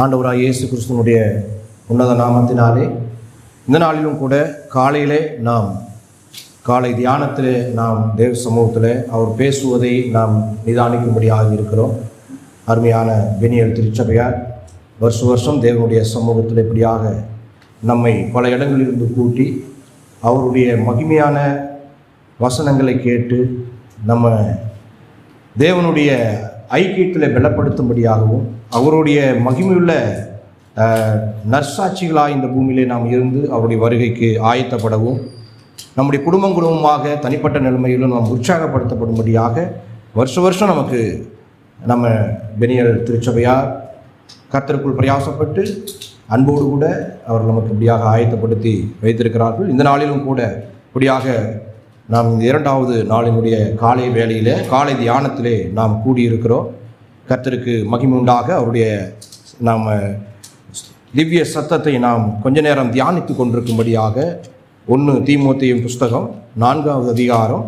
ஆண்டவராகிய இயேசு கிறிஸ்துவினுடைய உன்னத நாமத்தினாலே இந்த நாளிலும் கூட காலையிலே நாம் காலை தியானத்திலே நாம் தேவ சமூகத்தில் அவர் பேசுவதை நாம் நிதானிக்கும்படியாக இருக்கிறோம். அருமையான பெனியல் திருச்சபையார் வருஷம் தேவனுடைய சமூகத்தில் இப்படியாக நம்மை பல இடங்களிலிருந்து கூட்டி அவருடைய மகிமையான வசனங்களை கேட்டு நம்ம தேவனுடைய ஐக்கியத்தில் பலப்படுத்தும்படியாகவும் அவருடைய மகிமையுள்ள நற்சாட்சிகளாக இந்த பூமியிலே நாம் இருந்து அவருடைய வருகைக்கு ஆயத்தப்படவும் நம்முடைய குடும்பமாக தனிப்பட்ட நிலைமையிலும் நாம் உற்சாகப்படுத்தப்படும்படியாக வருஷம் நமக்கு நம்ம பெனியல் திருச்சபையார் கர்த்தருக்குள் பிரயாசப்பட்டு அன்போடு கூட அவர் நமக்கு இப்படியாக ஆயத்தப்படுத்தி வைத்திருக்கிறார்கள். இந்த நாளிலும் கூட இப்படியாக நாம் இரண்டாவது நாளினுடைய காலை வேளையிலே காலை தியானத்திலே நாம் கூடியிருக்கிறோம். கர்த்தருக்கு மகிமை உண்டாக அவருடைய நாம் திவ்ய சத்தத்தை நாம் கொஞ்ச நேரம் தியானித்து கொண்டிருக்கும்படியாக 1 தீமோத்தேயு புஸ்தகம் 4வது அதிகாரம்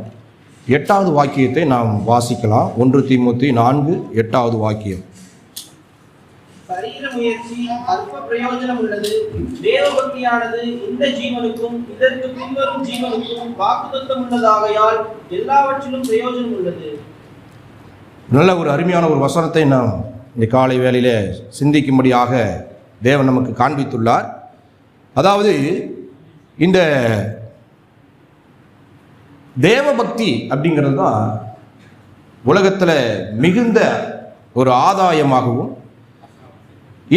8வது வாக்கியத்தை நாம் வாசிக்கலாம். 1 தீமோத்தேயு 4:8வது வாக்கியம். சரீர முயற்சி அல்ப பிரயோஜனம் உள்ளது, தேவபக்தியானது இந்த ஜீவனுக்கும் இதற்கு பின்வரும் ஜீவனுக்கும் வாக்குத்தத்தம் உள்ளதாகையால் எல்லாவற்றிலும் பிரயோஜனம் உள்ளது. நல்ல ஒரு அருமையான ஒரு வசனத்தை நாம் இந்த காலை வேளையில சிந்திக்கும்படியாக தேவன் நமக்கு காண்பித்துள்ளார். அதாவது இந்த தேவபக்தி அப்படிங்கிறது தான் உலகத்தில் மிகுந்த ஒரு ஆதாயமாகவும்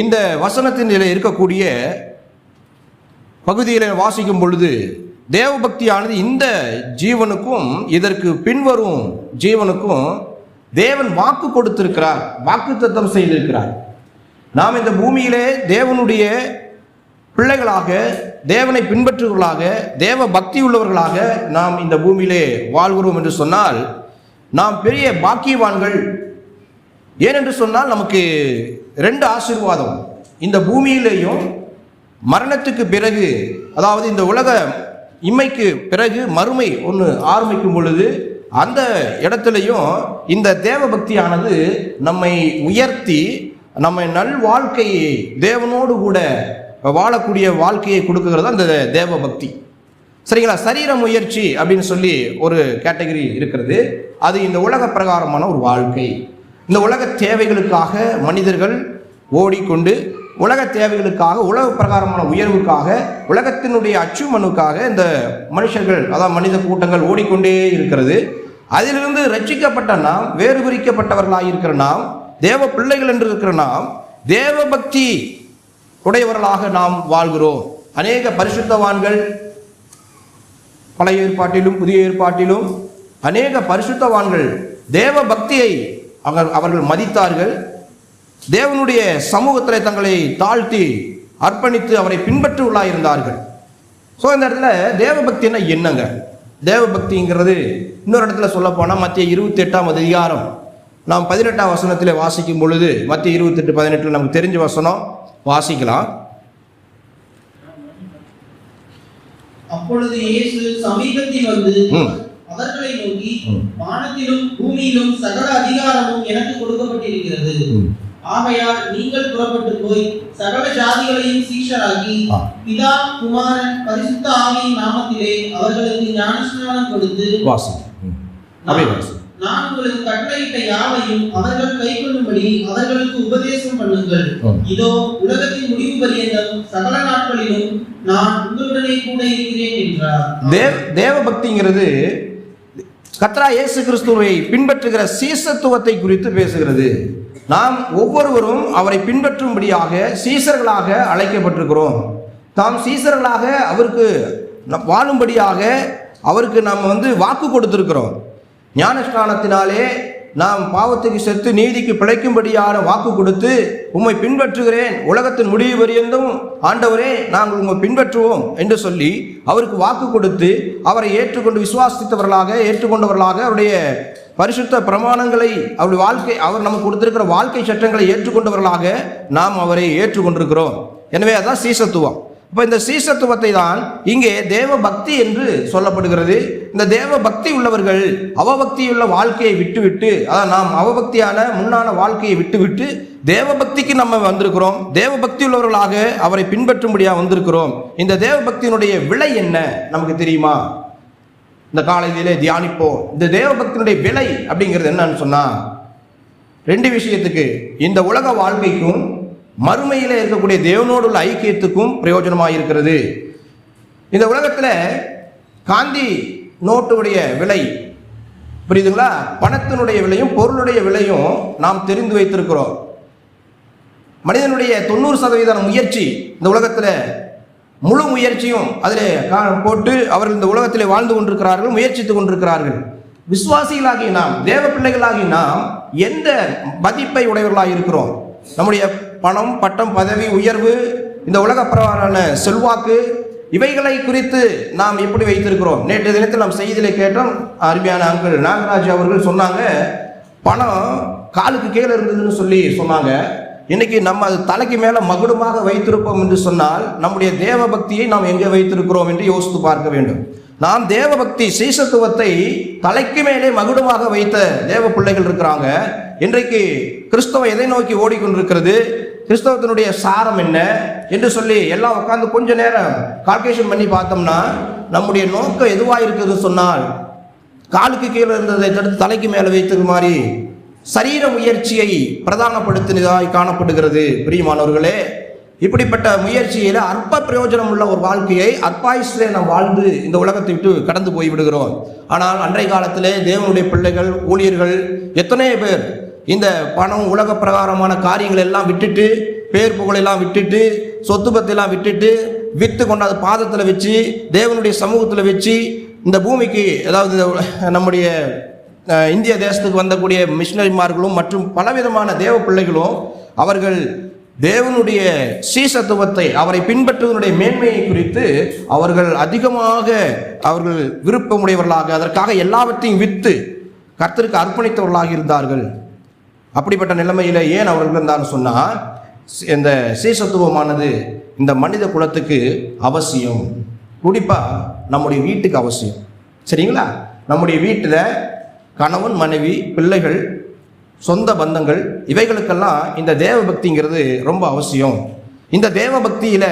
இந்த வசனத்தின் இருக்கக்கூடிய பகுதியில் வாசிக்கும் பொழுது தேவபக்தியானது இந்த ஜீவனுக்கும் இதற்கு பின்வரும் ஜீவனுக்கும் தேவன் வாக்கு கொடுத்திருக்கிறார், வாக்குத்தத்தம் செய்திருக்கிறார். நாம் இந்த பூமியிலே தேவனுடைய பிள்ளைகளாக, தேவனை பின்பற்றுவர்களாக, தேவ பக்தி உள்ளவர்களாக நாம் இந்த பூமியிலே வாழ்கிறோம் என்று சொன்னால் நாம் பெரிய பாக்கியவான்கள். ஏனென்று சொன்னால் நமக்கு 2 ஆசீர்வாதம் இந்த பூமியிலேயும் மரணத்துக்கு பிறகு, அதாவது இந்த உலக இம்மைக்கு பிறகு மறுமை ஒன்று ஆரம்பிக்கும் பொழுது அந்த இடத்துலையும் இந்த தேவ பக்தியானது நம்மை உயர்த்தி நம்மை நல் வாழ்க்கையை தேவனோடு கூட வாழக்கூடிய வாழ்க்கையை கொடுக்குறது அந்த தேவ பக்தி. சரிங்களா? சரீர முயற்சி அப்படின்னு சொல்லி ஒரு கேட்டகரி இருக்கிறது. அது இந்த உலக பிரகாரமான ஒரு வாழ்க்கை. இந்த உலக தேவைகளுக்காக மனிதர்கள் ஓடிக்கொண்டு உலக தேவைகளுக்காக, உலக பிரகாரமான உயர்வுக்காக, உலகத்தினுடைய அச்சுமனுக்காக இந்த மனுஷர்கள், அதாவது மனித கூட்டங்கள் ஓடிக்கொண்டே இருக்கிறது. அதிலிருந்து ரட்சிக்கப்பட்ட நாம், வேறு பிரிக்கப்பட்டவர்களாக இருக்கிற நாம், தேவ பிள்ளைகள் என்று இருக்கிற நாம், தேவ பக்தி உடையவர்களாக நாம் வாழ்கிறோம். அநேக பரிசுத்தவான்கள் பழைய ஏற்பாட்டிலும் புதிய ஏற்பாட்டிலும் அநேக பரிசுத்தவான்கள் தேவ பக்தியை அவர்கள் மதித்தார்கள். தேவனுடைய சமூகத்தில் தங்களை தாழ்த்தி அர்ப்பணித்து அவரை பின்பற்றுவர்களாக இருந்தார்கள். ஸோ இந்த இடத்துல தேவபக்தின்னா என்னங்க? தேவபக்திங்கிறது இன்னொரு இடத்துல சொல்ல போனால் மத்திய 28ஆம் அதிகாரம் நாம் 18ஆம் வசனத்தில் வாசிக்கும் பொழுது, மத்திய 28:18 நமக்கு தெரிஞ்ச வசனம் வாசிக்கலாம். அப்பொழுது இயேசு சமீபத்தில் வந்து அவர்களை நோக்கி, வானத்திலும் பூமியிலும் சகல அதிகாரமும் எனக்கு கொடுக்கப்பட்டிருக்கிறது. ஆகையால் நீங்கள் புறப்பட்டு போய் சகல ஜாதிகளையும் சீஷராக்கி பிதா, குமாரன், பரிசுத்த ஆவியின் நாமத்திலே அவர்களுக்கு ஞானஸ்நானம் கொடுத்து, நான் உங்களுக்கு கட்டளையிட்ட யாவையும் அவர்கள் கைக்கொள்ளும்படி அவர்களுக்கு உபதேசம் பண்ணுங்கள். இதோ உலகத்தின் முடிவு பரியந்தம் சகல நாட்களிலும் நான் உங்களுடனே கூட இருக்கிறேன் என்றார். தேவபக்திங்கிறது கர்த்தராகிய இயேசு கிறிஸ்துவை பின்பற்றுகிற சீசத்துவத்தை குறித்து பேசுகிறது. நாம் ஒவ்வொருவரும் அவரை பின்பற்றும்படியாக சீசர்களாக அழைக்கப்பட்டிருக்கிறோம். தாம் சீசர்களாக அவருக்கு வாழும்படியாக அவருக்கு நாம் வாக்கு கொடுத்திருக்கிறோம். ஞானஸ்நானத்தினாலே நாம் பாவத்துக்கு செத்து நீதிக்கு பிழைக்கும்படியான வாக்கு கொடுத்து, உம்மை பின்பற்றுகிறேன், உலகத்தின் முடிவு வரையும் ஆண்டவரே நாங்கள் உம்மை பின்பற்றுவோம் என்று சொல்லி அவருக்கு வாக்கு கொடுத்து அவரை ஏற்றுக்கொண்டு விசுவாசித்தவர்களாக, ஏற்றுக்கொண்டவர்களாக, அவருடைய பரிசுத்த பிரமாணங்களை, அவருடைய வாழ்க்கை, அவர் நமக்கு கொடுத்திருக்கிற வாழ்க்கை சட்டங்களை ஏற்றுக்கொண்டவர்களாக நாம் அவரை ஏற்றுக்கொண்டிருக்கிறோம். எனவே அதான் சீசத்துவம். அப்போ இந்த சீசத்துவத்தை தான் இங்கே தேவ பக்தி என்று சொல்லப்படுகிறது. இந்த தேவ பக்தி உள்ளவர்கள் அவபக்தியுள்ள வாழ்க்கையை விட்டுவிட்டு, அதான் நாம் அவபக்தியான முன்னான வாழ்க்கையை விட்டுவிட்டு தேவ பக்திக்கு நம்ம வந்திருக்கிறோம். தேவ பக்தி உள்ளவர்களாக அவரை பின்பற்றும்படியாக வந்திருக்கிறோம். இந்த தேவ பக்தியினுடைய விலை என்ன நமக்கு தெரியுமா? இந்த காலையிலே தியானிப்போம். இந்த தேவ பக்தியினுடைய விலை அப்படிங்கிறது என்னன்னு சொன்னா, 2 விஷயத்துக்கு, இந்த உலக வாழ்க்கைக்கும் மறுமையில் இருக்கக்கூடிய தேவனோடு உள்ள ஐக்கியத்துக்கும் பிரயோஜனமாக இருக்கிறது. இந்த உலகத்தில் காந்தி நோட்டுடைய விலை புரியுதுங்களா? பணத்தினுடைய விலையும் பொருளுடைய விலையும் நாம் தெரிந்து வைத்திருக்கிறோம். மனிதனுடைய 90% முயற்சி இந்த உலகத்தில், முழு முயற்சியும் அதில் போட்டு அவர்கள் இந்த உலகத்தில் வாழ்ந்து கொண்டிருக்கிறார்கள், முயற்சித்து கொண்டிருக்கிறார்கள். விசுவாசிகளாகி நாம், தேவ பிள்ளைகளாகி நாம் எந்த மதிப்பை உடையவர்களாக இருக்கிறோம்? நம்முடைய பணம், பட்டம், பதவி, உயர்வு, இந்த உலக பிரகாரான செல்வாக்கு, இவைகளை குறித்து நாம் எப்படி வைத்திருக்கிறோம்? நேற்று தினத்தில் நாம் செய்தியில கேட்டோம். அருமையான அங்கிள் நாகராஜ் அவர்கள் சொன்னாங்க, பணம் காலுக்கு கீழே இருந்ததுன்னு சொல்லி சொன்னாங்க. இன்னைக்கு நம்ம அது தலைக்கு மேல மகுடமாக வைத்திருப்போம் என்று சொன்னால் நம்முடைய தேவ பக்தியை நாம் எங்கே வைத்திருக்கிறோம் என்று யோசித்து பார்க்க வேண்டும். நாம் தேவ பக்தி சீசத்துவத்தை தலைக்கு மேலே மகுடமாக வைத்த தேவ பிள்ளைகள் இருக்கிறாங்க. இன்றைக்கு கிறிஸ்தவம் எதை நோக்கி ஓடிக்கொண்டிருக்கிறது, கிறிஸ்தவத்தினுடைய சாரம் என்ன என்று சொல்லி எல்லாம் உட்காந்து கொஞ்ச நேரம் கால்குலேஷன் பண்ணி பார்த்தோம்னா நம்முடைய நோக்கம் எதுவாக இருக்குதுன்னு சொன்னால், காலுக்கு கீழே இருந்ததை தடுத்து தலைக்கு மேலே வைத்தது மாதிரி சரீர முயற்சியை பிரதானப்படுத்தினதாய் காணப்படுகிறது. பிரியமானவர்களே, இப்படிப்பட்ட முயற்சியில் அற்ப பிரயோஜனம் உள்ள ஒரு வாழ்க்கையை அற்பாயுசிலே நாம் வாழ்ந்து இந்த உலகத்தை விட்டு கடந்து போய் விடுகிறோம். ஆனால் அன்றைய காலத்திலே தேவனுடைய பிள்ளைகள், ஊழியர்கள் எத்தனை பேர் இந்த பணம், உலக பிரகாரமான காரியங்கள் எல்லாம் விட்டுட்டு, பேர் புகழெல்லாம் விட்டுட்டு, சொத்து பத்தெல்லாம் விட்டுட்டு, வித்து கொண்டாந்து பாதத்தில் வச்சு, தேவனுடைய சமூகத்தில் வச்சு, இந்த பூமிக்கு, அதாவது நம்முடைய இந்திய தேசத்துக்கு வந்தக்கூடிய மிஷினரிமார்களும் மற்றும் பலவிதமான தேவ பிள்ளைகளும் அவர்கள் தேவனுடைய சீசத்துவத்தை, அவரை பின்பற்றுவதனுடைய மேன்மையை குறித்து அவர்கள் அதிகமாக அவர்கள் விருப்பமுடையவர்களாக, அதற்காக எல்லாவற்றையும் விற்று கர்த்தருக்கு அர்ப்பணித்தவர்களாக இருந்தார்கள். அப்படிப்பட்ட நிலைமையில் ஏன் அவர்கள் இருந்தான்னு சொன்னால், இந்த சீசத்துவமானது இந்த மனித குலத்துக்கு அவசியம். குறிப்பாக நம்முடைய வீட்டுக்கு அவசியம். சரிங்களா? நம்முடைய வீட்டில் கணவன், மனைவி, பிள்ளைகள், சொந்த பந்தங்கள், இவைகளுக்கெல்லாம் இந்த தேவ பக்திங்கிறது ரொம்ப அவசியம். இந்த தேவ பக்தியில்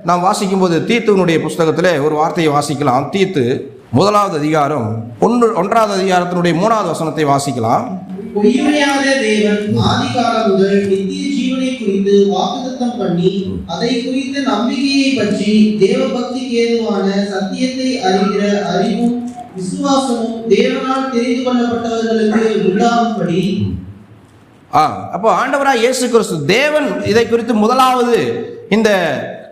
நாம் வாசிக்கும்போது தீத்துனுடைய புஸ்தகத்தில் ஒரு வார்த்தையை வாசிக்கலாம். தீத்து 1வது அதிகாரம் 1வது அதிகாரத்தினுடைய 3வது வசனத்தை வாசிக்கலாம். பொய்யுரையாத தேவன் ஆதிகாலம் முதல் நித்திய ஜீவனை குறித்து வாக்குத்தத்தம் பண்ணி, அதை குறித்த நம்பிக்கையை பற்றி தேவ பக்திக்கு ஏதுவான சத்தியத்தை அறிகிற அறிவும் விசுவாசமும் தேவனால் தெரிந்து கொள்ளப்பட்டவர்களுக்கு உண்டாகும்படி. அப்போ ஆண்டவராக இயேசு கிறிஸ்து தேவன் இதை குறித்து முதலாவது இந்த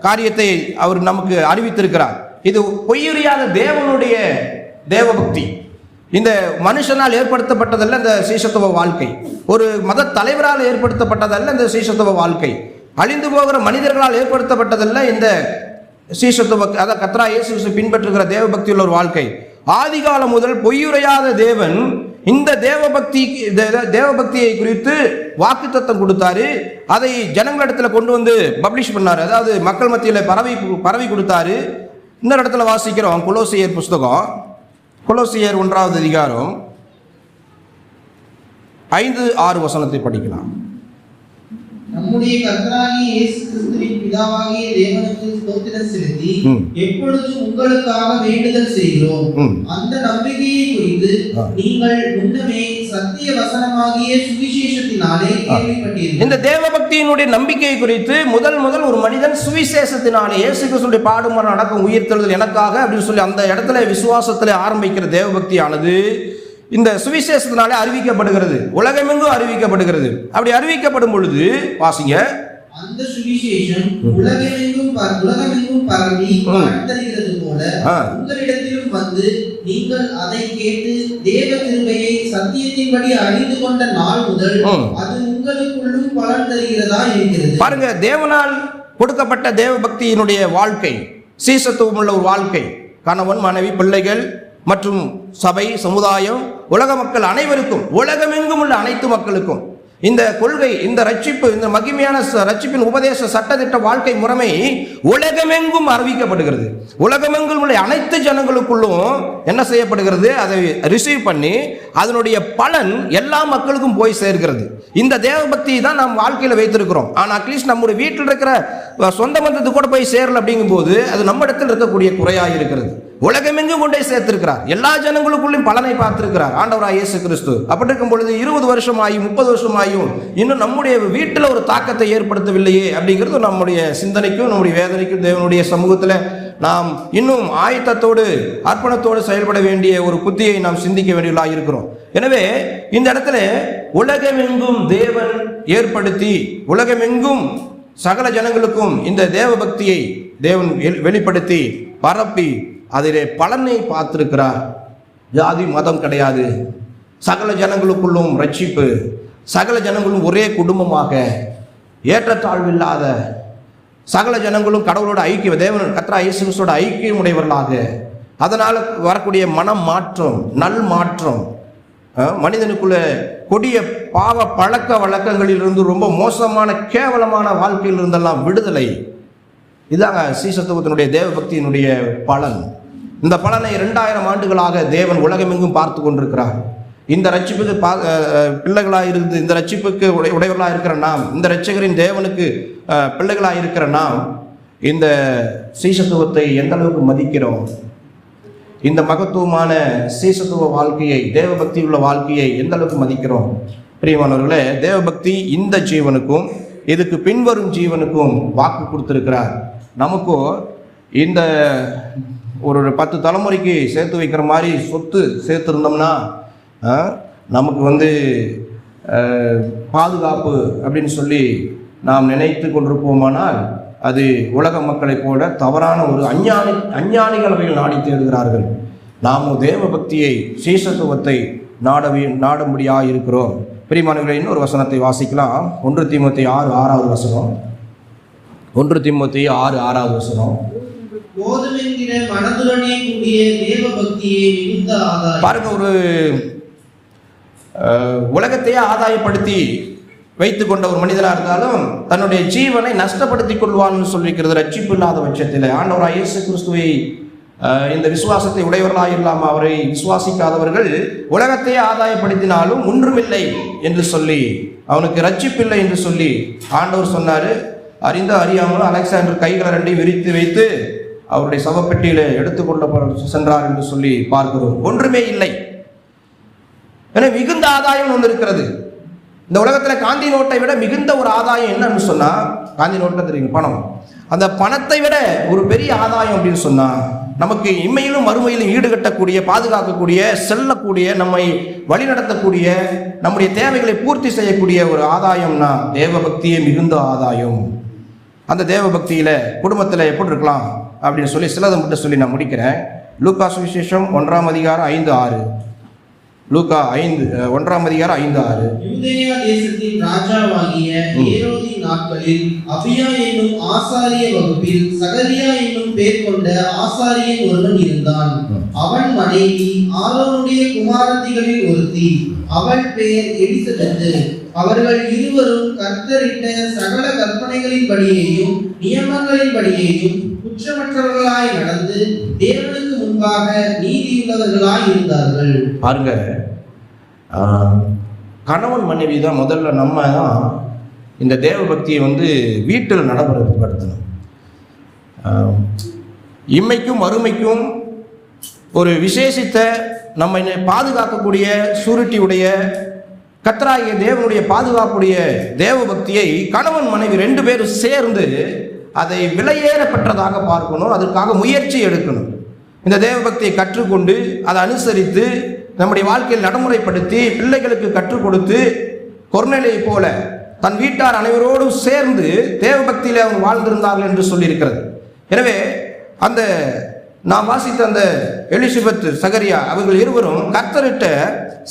காரியத்தை அவர் நமக்கு அறிவித்திருக்கிறார். இது பொய்யுரையாத தேவனுடைய தேவ பக்தி. இந்த மனுஷனால் ஏற்படுத்தப்பட்டதல்ல இந்த சீசத்துவ வாழ்க்கை, ஒரு மத தலைவரால் ஏற்படுத்தப்பட்டதல்ல இந்த சீசத்துவ வாழ்க்கை, அழிந்து போகிற மனிதர்களால் ஏற்படுத்தப்பட்டதல்ல இந்த சீசத்துவ, அதாவது கர்த்தராகிய இயேசு கிறிஸ்து பின்பற்றுகிற தேவ பக்தி உள்ள ஒரு வாழ்க்கை. ஆதிகாலம் முதல் பொய்யுரையாத தேவன் இந்த தேவ பக்தியை குறித்து வாக்குத்தத்தம் கொடுத்தாரு. அதை ஜனங்களிடத்துல கொண்டு வந்து பப்ளிஷ் பண்ணாரு, அதாவது மக்கள் மத்தியில் பரவி கொடுத்தாரு. இந்த இடத்துல வாசிக்கிறோம் கொலோசியர் புஸ்தகம், கொலோசியர் 1வது அதிகாரம் 5-6 வசனத்தை படிக்கலாம். நம்முடைய கர்த்தராகிய இயேசு கிறிஸ்துவின் பிதாவாகிய தேவனுக்கு ஸ்தோத்திரம் செலுத்தி எப்பொழுதும் உங்களுக்காக வேண்டுதல் செய்கிறோம். அந்த நம்பிக்கையை குறித்து நீங்கள் முன்னமே சத்திய வசனமாகிய சுவிசேஷத்தினாலே கேள்விப்பட்டீர்கள். இந்த தேவ பக்தியினுடைய நம்பிக்கையை குறித்து முதல் ஒரு மனிதன் சுவிசேஷத்தினாலே, இயேசு கிறிஸ்துவின் பாடுமரணம், அடக்கம், உயிர்த்தெழுதல் எனக்காக அப்படின்னு சொல்லி அந்த இடத்துல விசுவாசத்தில் ஆரம்பிக்கிற தேவ பக்தியானது இந்த சுவிசேஷத்தினாலே அறிவிக்கப்படுகிறது, உலகமெங்கும் அறிவிக்கப்படுகிறது. அப்படி அறிவிக்கப்படும் பொழுது வாசிங்க, அந்த சுவிசேஷம் உலகமெங்கும் பரவி பரவுகிறது போல உங்களிடத்திலும் வந்து நீங்கள் அதை கேட்டு தேவ கிருபையை சத்தியத்தின்படி அறிந்து கொண்ட நாள் முதல் அது உங்களுக்குள்ளும் பலன் தருகிறதா இருக்கிறது. பாருங்க, தேவனால் கொடுக்கப்பட்ட தேவ பக்தியினுடைய வாழ்க்கை, சீசத்துவம் உள்ள ஒரு வாழ்க்கை, கணவன், மனைவி, பிள்ளைகள் மற்றும் சபை, சமுதாயம், உலக மக்கள் அனைவருக்கும், உலகமெங்கும் உள்ள அனைத்து மக்களுக்கும் இந்த கொள்கை, இந்த ரட்சிப்பு, இந்த மகிமையான ரட்சிப்பின் உபதேச சட்டத்திட்ட வாழ்க்கை முறைமை உலகமெங்கும் அறிவிக்கப்படுகிறது. உலகமெங்கும் உள்ள அனைத்து ஜனங்களுக்குள்ளும் என்ன செய்யப்படுகிறது? அதை ரிசீவ் பண்ணி அதனுடைய பலன் எல்லா மக்களுக்கும் போய் சேர்கிறது. இந்த தேவபக்தி தான் நாம் வாழ்க்கையில் வைத்திருக்கிறோம். ஆனால் அட்லீஸ்ட் நம்முடைய வீட்டில் இருக்கிற சொந்த பந்தத்துக்கு கூட போய் சேரல அப்படிங்கும்போது அது நம்ம இடத்தில் இருக்கக்கூடிய குறையாக இருக்கிறது. உலகமெங்கும் கொண்டே சேர்த்திருக்கிறார். எல்லா ஜனங்களுக்குள்ளும் பலனை பார்த்திருக்கிறார் ஆண்டவராய் இயேசு கிறிஸ்து. அப்படி இருக்கும் பொழுது 20 வருஷம் ஆகி 30 வருஷம் ஆகியும் இன்னும் நம்முடைய வீட்டில் ஒரு தாக்கத்தை ஏற்படுத்தவில்லையே அப்படிங்கிறது நம்முடைய சிந்தனைக்கும் நம்முடைய வேதனைக்கும் தேவனுடைய சமூகத்தில் நாம் இன்னும் ஆயத்தத்தோடு அர்ப்பணத்தோடு செயல்பட வேண்டிய ஒரு புத்தியை நாம் சிந்திக்க வேண்டியவர்களாக இருக்கிறோம். எனவே இந்த இடத்துல உலகமெங்கும் தேவன் ஏற்படுத்தி உலகமெங்கும் சகல ஜனங்களுக்கும் இந்த தேவ பக்தியை தேவன் வெளிப்படுத்தி பரப்பி அதிலே பலனை பார்த்திருக்கிறார். ஜாதி மதம் கிடையாது, சகல ஜனங்களுக்குள்ளும் ரட்சிப்பு, சகல ஜனங்களும் ஒரே குடும்பமாக ஏற்றத்தாழ்வில்லாத சகல ஜனங்களும் கடவுளோட ஐக்கியம், தேவன் கர்த்தராகிய இயேசு கிறிஸ்துவோட ஐக்கியம் உடையவர்களாக, அதனால் வரக்கூடிய மனம் மாற்றம், நல் மாற்றம், மனிதனுக்குள்ள கொடிய பாவ பழக்க வழக்கங்களிலிருந்து ரொம்ப மோசமான கேவலமான வாழ்க்கையிலிருந்தெல்லாம் விடுதலை. இதாங்க சீசத்துவத்தினுடைய தேவ பக்தியினுடைய பலன். இந்த பலனை 2000 ஆண்டுகளாக தேவன் உலகமெங்கும் பார்த்து கொண்டிருக்கிறார். இந்த ரட்சிப்புக்கு பிள்ளைகளாக இருந்து இந்த ரட்சிப்புக்கு உடையவர்களாக இருக்கிற நாம், இந்த ரட்சகரின் தேவனுக்கு பிள்ளைகளாக இருக்கிற நாம் இந்த சீசத்துவத்தை எந்த அளவுக்கு மதிக்கிறோம்? இந்த மகத்துவமான சீசத்துவ வாழ்க்கையை, தேவபக்தி உள்ள வாழ்க்கையை எந்த அளவுக்கு மதிக்கிறோம்? பிரியமானவர்களே, தேவபக்தி இந்த ஜீவனுக்கும் இதுக்கு பின்வரும் ஜீவனுக்கும் வாக்கு கொடுத்திருக்கிறார். நமக்கும் இந்த ஒரு 10 தலைமுறைக்கு சேர்த்து வைக்கிற மாதிரி சொத்து சேர்த்துருந்தோம்னா நமக்கு பாதுகாப்பு அப்படின்னு சொல்லி நாம் நினைத்து கொண்டிருப்போமானால் அது உலக மக்களைப் போல தவறான ஒரு அஞ்ஞானிகள் அவைகள் நாடி தேடுகிறார்கள். நாமும் தேவ பக்தியை, சீசத்துவத்தை நாடும்படியாக இருக்கிறோம். பிரியமானவர்களே, இன்னொரு வசனத்தை வாசிக்கலாம். 1 தீமோத்தேயு 6:6 வசனம். 1 தீமோத்தேயு 6:6 வசனம். போதுமென்கிற மனதுடனே கூடிய தேவ பக்தியை மிகுந்த ஆதாயம். பாருங்க, ஒரு உலகத்தையே ஆதாயப்படுத்தி வைத்து கொண்ட ஒரு மனிதனாக இருந்தாலும் தன்னுடைய ஜீவனை நஷ்டப்படுத்திக் கொள்வான்னு சொல்லிக்கிறது. ரட்சிப்பு இல்லாத பட்சத்தில் ஆண்டவராகிய இயேசு கிறிஸ்துவை இந்த விசுவாசத்தை உடையவர்களாக இல்லாமல் அவரை விசுவாசிக்காதவர்கள் உலகத்தையே ஆதாயப்படுத்தினாலும் ஒன்றுமில்லை என்று சொல்லி, அவனுக்கு ரட்சிப்பில்லை என்று சொல்லி ஆண்டவர் சொன்னார். அறிந்த அறியாமல் அலெக்சாண்டர் கைகளை 2 விரித்து வைத்து அவருடைய சவப்பெட்டியில எடுத்துக்கொள்ள சென்றார் என்று சொல்லி பார்க்கிறோம். ஒன்றுமே இல்லை. ஏன்னா மிகுந்த ஆதாயம் ஒன்று இருக்கிறது. இந்த உலகத்தில் காந்தி நோட்டை விட மிகுந்த ஒரு ஆதாயம் என்னன்னு சொன்னா, காந்தி நோட்டை தெரியுங்க, பணம். அந்த பணத்தை விட ஒரு பெரிய ஆதாயம் அப்படின்னு சொன்னா, நமக்கு இம்மையிலும் மறுமையிலும் ஈடுகட்டக்கூடிய, பாதுகாக்கக்கூடிய, செல்லக்கூடிய, நம்மை வழிநடத்தக்கூடிய, நம்முடைய தேவைகளை பூர்த்தி செய்யக்கூடிய ஒரு ஆதாயம்னா தேவபக்தியே மிகுந்த ஆதாயம். அந்த தேவபக்தியில குடும்பத்தில் எப்படி இருக்கலாம் அப்படின்னு சொல்லி சிலதை மட்டும் சொல்லி நான் முடிக்கிறேன். லூக்கா சுவிசேஷம் 1ஆம் அதிகாரம் 5:6. லூக்கா 1ஆம் அதிகாரம் 5:6. யூதேயா தேசத்தின் ராஜாவாகிய ஏரோதின் நாட்களில் அபியா என்னும் ஆசாரிய வகுப்பில் சகரியா என்னும் பேர் கொண்ட ஆசாரியன் ஒருவன் இருந்தான். அவன் மனைவி ஆரோனுடைய குமாரத்திகளில் ஒருத்தி, அவள் பேர் எலிசபெத்து. அவர்கள் இருவரும் கர்த்தரிட்ட சகல கற்பனைகளின்படியேயும் நியமங்களின்படியேயும் குற்றமற்றவர்களாய் நடந்து தேவனுக்கு முன்பாக நீதியுள்ளவர்களாய் இருந்தார்கள். பாருங்க, கணவன் மனைவி தான் முதல்ல நம்ம தான் இந்த தேவ பக்தியை வீட்டில் நடைமுறைப்படுத்தணும். இம்மைக்கும் மறுமைக்கும் ஒரு விசேஷித்த நம்மை பாதுகாக்கக்கூடிய சூரிட்டியுடைய கர்த்தராகிய தேவனுடைய பாதுகாப்புடைய தேவ பக்தியை கணவன் மனைவி 2 பேரும் சேர்ந்து அதை விலையேற பெற்றதாக பார்க்கணும். அதற்காக முயற்சி எடுக்கணும். இந்த தேவ பக்தியை கற்றுக்கொண்டு அதை அனுசரித்து நம்முடைய வாழ்க்கையில் நடைமுறைப்படுத்தி பிள்ளைகளுக்கு கற்றுக் கொடுத்து கொர்நேலியை போல தன் வீட்டார் அனைவரோடும் சேர்ந்து தேவ பக்தியில் அவங்க வாழ்ந்திருந்தார்கள் என்று சொல்லியிருக்கிறது. எனவே அந்த நாம் வாசித்த அந்த எலிசபெத், சகரியா அவர்கள் இருவரும் கர்த்தரிட்ட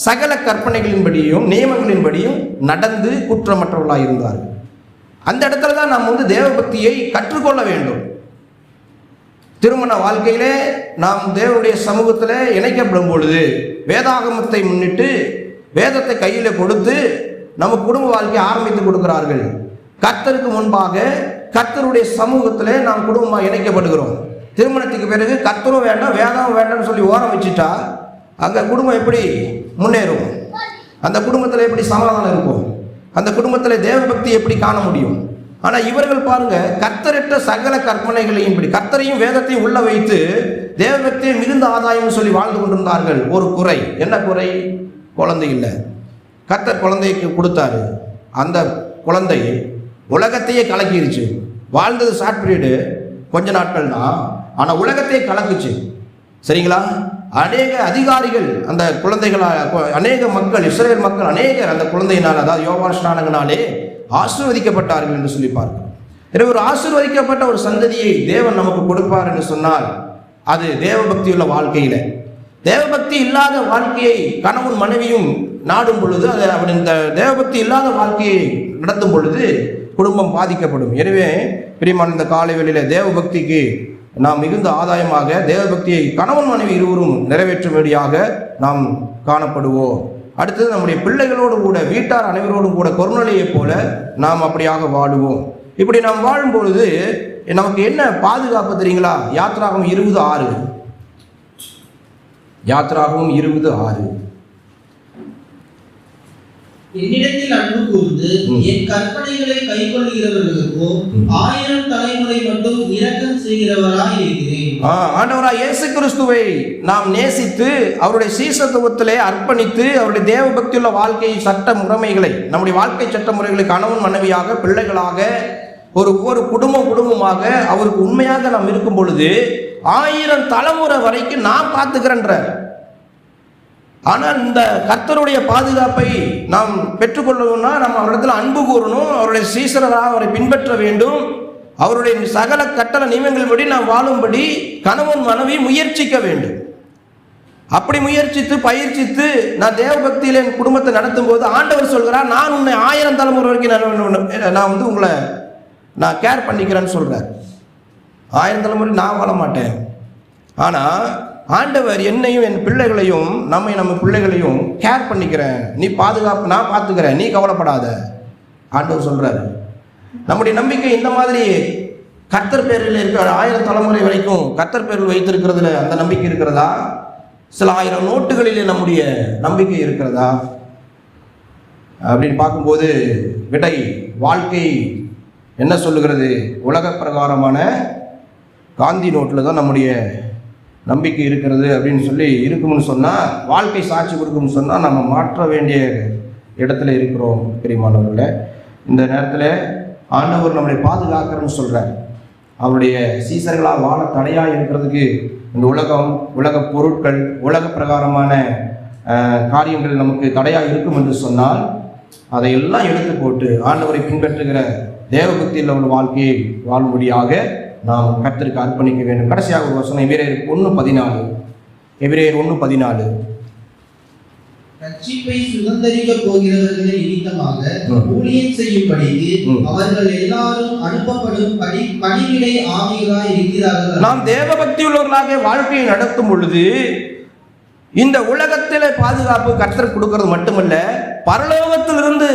சகல கற்பனைகளின்படியும் நியமங்களின்படியும் நடந்து குற்றமற்றவர்களாக இருந்தார்கள். அந்த இடத்துல தான் நாம் தேவ பக்தியை கற்றுக்கொள்ள வேண்டும். திருமண வாழ்க்கையிலே நாம் தேவனுடைய சமூகத்தில் இணைக்கப்படும் பொழுது வேதாகமத்தை முன்னிட்டு வேதத்தை கையில் கொடுத்து நம்ம குடும்ப வாழ்க்கையை ஆரம்பித்து கொடுக்கிறார்கள். கர்த்தருக்கு முன்பாக கர்த்தருடைய சமூகத்திலே நாம் குடும்பமாக இணைக்கப்படுகிறோம். திருமணத்துக்கு பிறகு கர்த்தரும் வேண்டாம் வேதாவும் வேண்டாம்னு சொல்லி ஓரம் வச்சுட்டா அங்கே குடும்பம் எப்படி முன்னேறும்? அந்த குடும்பத்தில் எப்படி சமாதானம் இருக்கும்? அந்த குடும்பத்தில் தேவபக்தி எப்படி காண முடியும்? ஆனால் இவர்கள் பாருங்க, கர்த்தரிட்ட சகல கற்பனைகளையும் படி கர்த்தரையும் வேதத்தையும் உள்ள வைத்து தேவபக்தியை மிகுந்த ஆதாயம் சொல்லி வாழ்ந்து கொண்டிருந்தார்கள். ஒரு குறை, என்ன குறை? குழந்தை இல்லை. கர்த்தர் குழந்தைக்கு கொடுத்தாரு. அந்த குழந்தை உலகத்தையே கலக்கிருச்சு. வாழ்ந்தது ஷார்ட் பீரியடு, கொஞ்ச நாட்கள் தான், ஆனால் உலகத்தையே கலக்குச்சு. சரிங்களா? அநேக அதிகாரிகள் அந்த குழந்தைகளால், அநேக மக்கள், இஸ்ரேல் மக்கள் அநேகர் அந்த குழந்தையினால், அதாவது யோவான் ஸ்நானகனாலே ஆசீர்வதிக்கப்பட்டார்கள் என்று சொல்லி பார்க்கிறோம். எனவே ஒரு ஆசீர்வதிக்கப்பட்ட ஒரு சந்ததியை தேவன் நமக்கு கொடுப்பார் என்று சொன்னால் அது தேவபக்தி உள்ள வாழ்க்கையில. தேவபக்தி இல்லாத வாழ்க்கையை கணவன் மனைவியும் நாடும் பொழுது, அது அவன் இந்த தேவபக்தி இல்லாத வாழ்க்கையை நடத்தும் பொழுது குடும்பம் பாதிக்கப்படும். எனவே பிரியமான இந்த காலை வேளையில தேவபக்திக்கு நாம் மிகுந்த ஆதாயமாக தேவபக்தியை கணவன் மனைவி இருவரும் நிறைவேற்றும்படியாக நாம் காணப்படுவோம். அடுத்தது நம்முடைய பிள்ளைகளோடு கூட, வீட்டார் அனைவரோடும் கூட கொர்நேலியைப் போல நாம் அப்படியாக வாழுவோம். இப்படி நாம் வாழும் பொழுது நமக்கு என்ன பாதுகாப்பு தெரியுங்களா? யாத்ராகமம் 20:6. யாத்ராகமம் 20:6. என்னிடத்தில் அன்பு கூர்ந்து என் கற்பனைகளை கைக்கொள்கிறவர்களுக்கோ 1000 தலைமுறை மட்டும் இரக்கம் செய்கிறவராய் இருக்கிறேன். ஆண்டவராய் இயேசு கிறிஸ்துவை நாம் நேசித்து அவருடைய சீசத்துவத்திலே அர்ப்பணித்து அவருடைய தேவ பக்தியுள்ள வாழ்க்கை சட்ட முறைமைகளை, நம்முடைய வாழ்க்கை சட்ட முறைகளை கணவன் மனைவியாக, பிள்ளைகளாக, ஒரு குடும்பமாக அவருக்கு உண்மையாக நாம் இருக்கும் பொழுது 1000 தலைமுறை வரைக்கும் நான் பார்த்துக்கிறேன்ற. ஆனால் இந்த கர்த்தருடைய பாதுகாப்பை நாம் பெற்றுக்கொள்ளணும்னா நம்ம அவரிடத்தில் அன்பு கூறணும், அவருடைய சீசராக அவரை பின்பற்ற வேண்டும், அவருடைய சகல கட்டளை நியமங்கள் படி நாம் வாழும்படி கணவன் மனைவி முயற்சிக்க வேண்டும். அப்படி முயற்சித்து பயிற்சித்து நான் தேவபக்தியில் என் குடும்பத்தை நடத்தும் போது ஆண்டவர் சொல்கிறார், நான் உன்னை 1000 தலைமுறை வரைக்கும் நான் உங்களை நான் கேர் பண்ணிக்கிறேன்னு சொல்கிறார். 1000 தலைமுறை நான் வாழ மாட்டேன், ஆனால் ஆண்டவர் என்னையும் என் பிள்ளைகளையும் நம்ம பிள்ளைகளையும் கேர் பண்ணிக்கிறேன், நீ பாதுகாப்பு, நான் பார்த்துக்கிறேன், நீ கவலைப்படாத ஆண்டவர் சொல்கிறாரு. நம்முடைய நம்பிக்கை இந்த மாதிரி கர்த்தர் பேரில் இருக்கிற 1000 தலைமுறை வரைக்கும் கர்த்தர் பேரில் வைத்திருக்கிறதுல அந்த நம்பிக்கை இருக்கிறதா? சில 1000 நோட்டுகளிலே நம்முடைய நம்பிக்கை இருக்கிறதா அப்படின்னு பார்க்கும்போது விடை வாழ்க்கை என்ன சொல்லுகிறது? உலக பிரகாரமான காந்தி நோட்டில் தான் நம்முடைய நம்பிக்கை இருக்கிறது அப்படின்னு சொல்லி இருக்கும்னு சொன்னால், வாழ்க்கை சாட்சி கொடுக்கும்னு சொன்னால் நம்ம மாற்ற வேண்டிய இடத்துல இருக்கிறோம். பிரியமானவர்களே, இந்த நேரத்தில் ஆண்டவர் நம்மளை பாதுகாக்கிறன்னு சொல்கிறார். அவருடைய சீசர்களாக வாழ தடையாக இருக்கிறதுக்கு இந்த உலக பொருட்கள், உலக பிரகாரமான காரியங்கள் நமக்கு தடையாக இருக்கும் என்று சொன்னால் அதையெல்லாம் எடுத்து போட்டு ஆண்டவரை பின்பற்றுகிற தேவபக்தியில் உள்ள வாழ்க்கையை வாழும்படியாக நாம் கர்த்தருக்கு அர்ப்பணிக்க வேண்டும். கடைசியாக ஒரு வசனம் எபிரேயர் 1:14. எபிரேயர் 1:14. ரட்சிப்பை சுதந்தரிக்க போகிறவர்களை நிமித்தமாக ஊழியம் செய்யும்படிக்கு அவர்கள் எல்லாரும் அனுப்பப்படும் பணிவிடை ஆவிகளாய் இருக்கிறார்கள். நாம் தேவபக்தி உள்ளவர்களாக வாழ்க்கையை நடத்தும் பொழுது இந்த உலகத்திலே பாதுகாப்பு கர்த்தர் கொடுக்கிறது மட்டுமல்ல, பரலோகத்திலிருந்து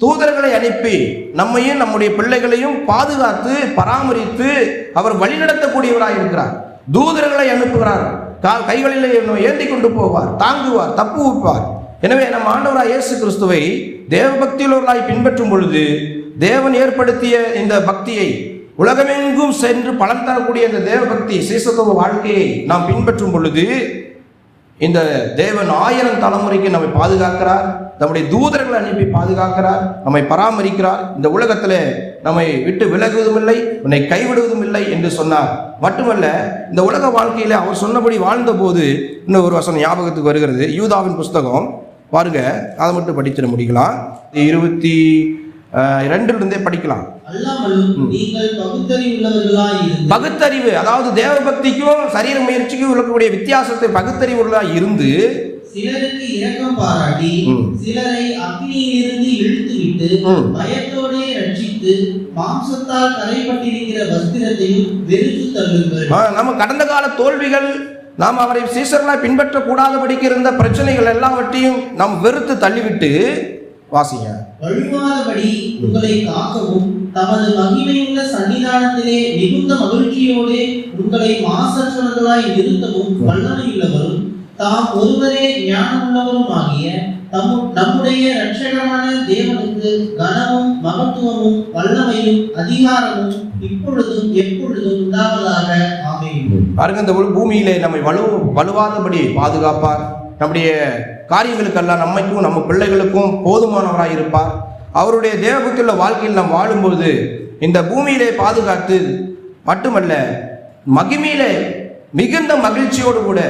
தூதர்களை அனுப்பி நம்மையும் நம்முடைய பிள்ளைகளையும் பாதுகாத்து பராமரித்து அவர் வழிநடத்தக்கூடியவராக இருக்கிறார். தூதர்களை அனுப்புகிறார், கைகளிலே ஏந்தி கொண்டு போவார், தாங்குவார், தப்பு வைப்பார். எனவே நம்ம ஆண்டவராய் இயேசு கிறிஸ்துவை தேவபக்தியுள்ளவர்களாய் பின்பற்றும் பொழுது தேவன் ஏற்படுத்திய இந்த பக்தியை, உலகமெங்கும் சென்று பலன் தரக்கூடிய இந்த தேவபக்தி சீசத்துவ வாழ்க்கையை நாம் பின்பற்றும் பொழுது இந்த தேவன் 1000 தலைமுறைக்கு நம்மை பாதுகாக்கிறார், நம்முடைய தூதர்களை அனுப்பி பாதுகாக்கிறார், நம்மை பராமரிக்கிறார். இந்த உலகத்தில் நம்மை விட்டு விலகுவதும் இல்லை, உன்னை கைவிடுவதும் இல்லை என்று சொன்னார். மட்டுமல்ல, இந்த உலக வாழ்க்கையில் அவர் சொன்னபடி வாழ்ந்த போது இன்னும் ஒரு வசனம் ஞாபகத்துக்கு வருகிறது. யூதாவின் புஸ்தகம் பாருங்க, அதை மட்டும் படிச்சிட முடிக்கலாம். 22 படிக்கலாம். பகுத்தறிவு, அதாவது தேவபக்திக்கும் சரீர முயற்சிக்கும் இருக்கக்கூடிய வித்தியாசத்தை பகுத்தறிவுள்ளதாக இருந்து சிலருக்கு இரக்கம் பாராட்டி சிலரை அக்னியிலிருந்து இழுத்துவிட்டு பயத்தோடே ரட்சித்து மாம்சத்தால் கரைப்பட்டிருக்கிற வஸ்திரத்தையும் வெறுத்து தள்ளுங்கள். நம்ம கடந்த கால தோல்விகள், நாம் அவரை சீசர்களாய் பின்பற்றக்கூடாதபடிக்கு இருந்த பிரச்சனைகள் எல்லாவற்றையும் நாம் வெறுத்து தள்ளிவிட்டு வாசிங்க. வழுவாதபடி உங்களை காக்கவும் தமது மகிமையுள்ள சன்னிதானத்திலே மிகுந்த மகிழ்ச்சியோடு உங்களை மாசற்றவர்களாய் நிறுத்தவும் வல்லமையுள்ளவரும் தாம் ஒருவரே ஞானமுள்ளவரும் ஆகிய நம்முடைய இரட்சகரான தேவனுக்கு கனமும் மகத்துவமும் வல்லமையும் அதிகாரமும் இப்பொழுதும் எப்பொழுதும் உண்டாவதாக. ஆமென். பாருங்க, இந்த பூமியிலே நம்மை வலுவாதபடி பாதுகாப்பார். நம்முடைய காரியங்களுக்கெல்லாம் நம்மைக்கும் நம்ம பிள்ளைகளுக்கும் போதுமானவராய் இருப்பார். அவருடைய தேவபக்தியுள்ள வாழ்க்கையில் நாம் வாழும்போது இந்த பூமியிலே பாதுகாத்து மட்டுமல்ல, மகிமையிலே மிகுந்த மகிழ்ச்சியோடு கூட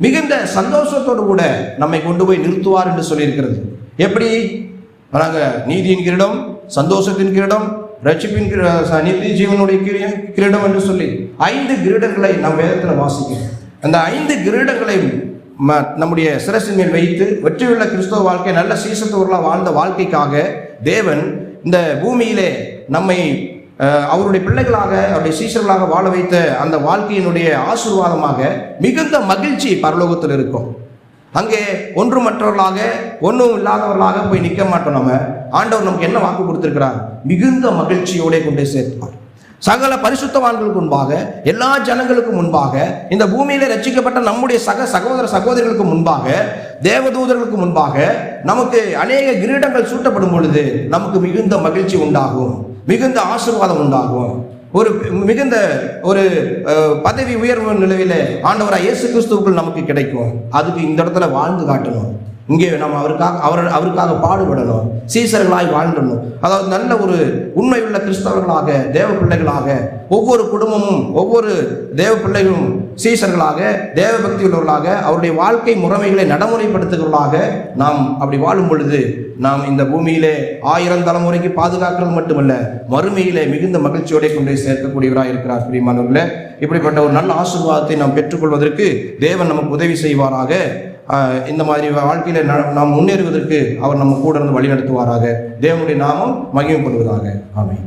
மிகுந்த சந்தோஷத்தோடு கூட நம்மை கொண்டு போய் நிறுத்துவார் என்று சொல்லியிருக்கிறது. எப்படி? நாங்கள் நீதியின் கிரீடம், சந்தோஷத்தின் கிரீடம், ரட்சிப்பின் நித்திய ஜீவனுடைய கிரீடம் என்று சொல்லி 5 கிரீடங்களை நம் வேதத்தில் வாசிக்கிறோம். அந்த 5 கிரீடங்களை நம்முடைய சிரசின் மேல் வைத்து வெற்றியுள்ள கிறிஸ்தவ வாழ்க்கை, நல்ல சீசத்தவர்களாக வாழ்ந்த வாழ்க்கைக்காக தேவன் இந்த பூமியிலே நம்மை அவருடைய பிள்ளைகளாக, அவருடைய சீசர்களாக வாழ வைத்த அந்த வாழ்க்கையினுடைய ஆசீர்வாதமாக மிகுந்த மகிழ்ச்சி பரலோகத்தில் இருக்கும். அங்கே ஒன்றுமற்றவர்களாக, ஒன்றும் இல்லாதவர்களாக போய் நிற்க மாட்டோம். நம்ம ஆண்டவர் நமக்கு என்ன வாக்கு கொடுத்திருக்கிறார்? மிகுந்த மகிழ்ச்சியோட கொண்டே சேர்ப்பார். சகல பரிசுத்தவான்களுக்கு முன்பாக, எல்லா ஜனங்களுக்கு முன்பாக, இந்த பூமியில ரட்சிக்கப்பட்ட நம்முடைய சகோதர சகோதரிகளுக்கு முன்பாக, தேவதூதர்களுக்கு முன்பாக நமக்கு அநேக கிரீடங்கள் சூட்டப்படும் பொழுது நமக்கு மிகுந்த மகிழ்ச்சி உண்டாகும், மிகுந்த ஆசீர்வாதம் உண்டாகும். மிகுந்த ஒரு பதவி உயர்வு நிலையில ஆண்டவராய் இயேசு கிறிஸ்துவுக்குள் நமக்கு கிடைக்கும். அதுக்கு இந்த இடத்துல வாழ்ந்து காட்டணும். இங்கே நம்ம அவருக்காக பாடுபடணும், சீசர்களாய் வாழ்ந்துடணும். அதாவது நல்ல ஒரு உண்மையுள்ள கிறிஸ்தவர்களாக, தேவ பிள்ளைகளாக, ஒவ்வொரு குடும்பமும் ஒவ்வொரு தேவ பிள்ளைகளும் சீசர்களாக, தேவ பக்தி உள்ளவர்களாக, அவருடைய வாழ்க்கை முறைமைகளை நடைமுறைப்படுத்துகிறவர்களாக நாம் அப்படி வாழும் பொழுது நாம் இந்த பூமியிலே 1000 தலைமுறைக்கு பாதுகாக்கிறது மட்டுமல்ல, மறுமையிலே மிகுந்த மகிழ்ச்சியோட கொண்டு சேர்க்கக்கூடியவராக இருக்கிறார். பிரியமானவர்களே, இப்படிப்பட்ட ஒரு நல்ல ஆசீர்வாதத்தை நாம் பெற்றுக்கொள்வதற்கு தேவன் நமக்கு உதவி செய்வாராக. இந்த மாதிரி வாழ்க்கையில நாம் முன்னேறுவதற்கு அவர் நம்ம கூட இருந்து வழி நடத்துவாராக. தேவனுடைய நாமம் மகிமைப்படுவதாக. ஆமென்.